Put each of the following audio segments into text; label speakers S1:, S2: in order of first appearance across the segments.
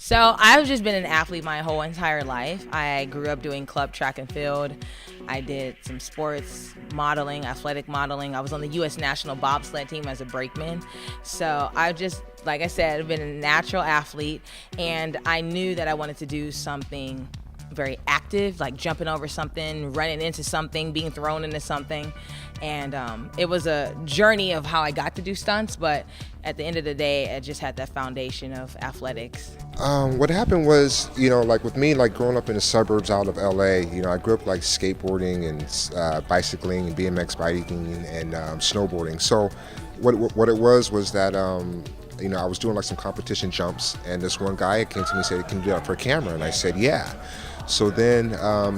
S1: So I've just been an athlete my whole entire life. I grew up doing club track and field. I did some sports modeling, athletic modeling. I was on the U.S. national bobsled team as a brakeman. So I've just, like I said, I've been a natural athlete, and I knew that I wanted to do something very active, like jumping over something, running into something, being thrown into something. And it was a journey of how I got to do stunts, but at the end of the day, I just had that foundation of athletics.
S2: What happened was, like with me, like growing up in the suburbs out of LA, I grew up like skateboarding and bicycling and BMX biking and snowboarding. So what it was that, I was doing like some competition jumps, and this one guy came to me and said, "Can you do that for a camera?" And I said, "Yeah." So then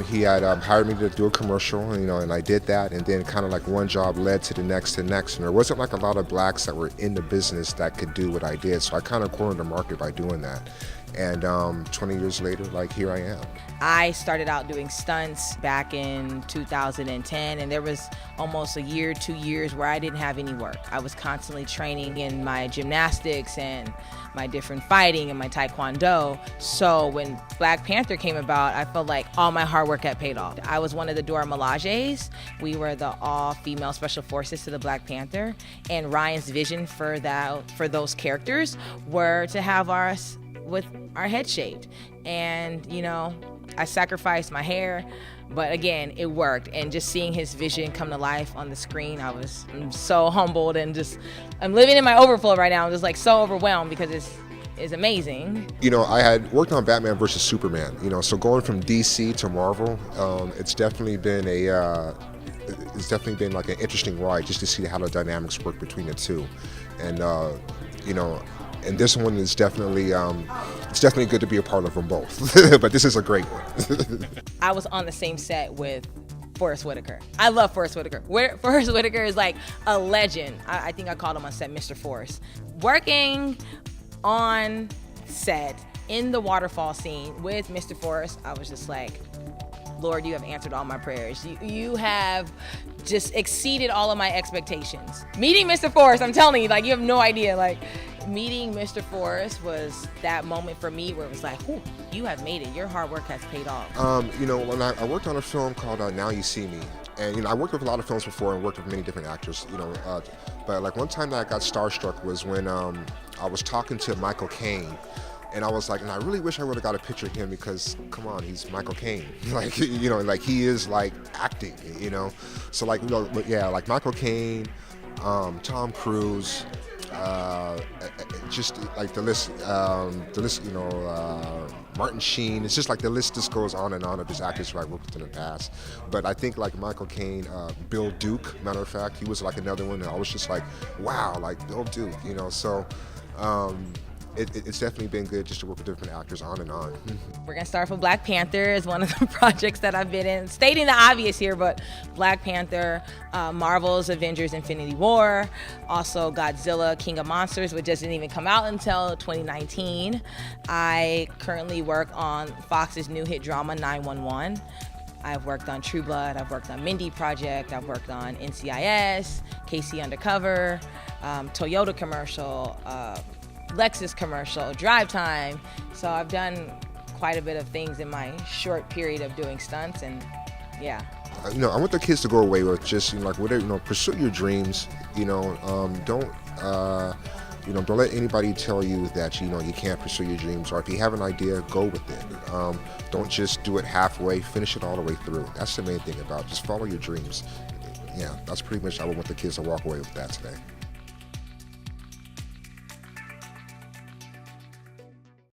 S2: he had hired me to do a commercial, and I did that, and then kind of like one job led to the next, and there wasn't like a lot of blacks that were in the business that could do what I did, so I kind of cornered the market by doing that. And 20 years later, like, here I am.
S1: I started out doing stunts back in 2010, and there was almost a year, 2 years where I didn't have any work. I was constantly training in my gymnastics and my different fighting and my taekwondo. So when Black Panther came about, I felt like all my hard work had paid off. I was one of the Dora Milajes. We were the all-female special forces to the Black Panther, and Ryan's vision for those characters were to have us with our head shaved. And I sacrificed my hair, but again, it worked. And just seeing his vision come to life on the screen, I'm so humbled, and I'm living in my overflow right now. I'm just like so overwhelmed because it's amazing.
S2: I had worked on Batman versus Superman, so going from DC to Marvel, it's definitely been like an interesting ride just to see how the dynamics work between the two. And and this one is definitely good to be a part of them both. But this is a great one.
S1: I was on the same set with Forrest Whitaker. I love Forrest Whitaker. Forrest Whitaker is like a legend. I think I called him on set Mr. Forrest. Working on set in the waterfall scene with Mr. Forrest, I was just like, Lord, you have answered all my prayers. You have just exceeded all of my expectations. Meeting Mr. Forrest, I'm telling you, like, you have no idea. Like, meeting Mr. Forrest was that moment for me where it was like, "Ooh, you have made it. Your hard work has paid off."
S2: When I worked on a film called Now You See Me, and I worked with a lot of films before and worked with many different actors, but like one time that I got starstruck was when I was talking to Michael Caine. And I was like, and I really wish I would have got a picture of him because, come on, he's Michael Caine. Like, like he is like acting, So like, like Michael Caine, Tom Cruise, just like the list, Martin Sheen. It's just like the list just goes on and on of just actors who I worked with in the past. But I think like Michael Caine, Bill Duke, matter of fact, he was like another one that I was just like, wow, like Bill Duke, So. It's definitely been good just to work with different actors on and on.
S1: We're gonna start with Black Panther is one of the projects that I've been in. Stating the obvious here, but Black Panther, Marvel's Avengers Infinity War, also Godzilla, King of Monsters, which doesn't even come out until 2019. I currently work on Fox's new hit drama 911. I've worked on True Blood, I've worked on Mindy Project, I've worked on NCIS, KC Undercover, Toyota commercial, Lexus commercial, Drive Time. So I've done quite a bit of things in my short period of doing stunts, and yeah.
S2: I want the kids to go away with just like whatever, pursue your dreams. Don't let anybody tell you that you can't pursue your dreams, or if you have an idea, go with it. Don't just do it halfway. Finish it all the way through. That's the main thing about it. Just follow your dreams. Yeah, that's pretty much how I want the kids to walk away with that today.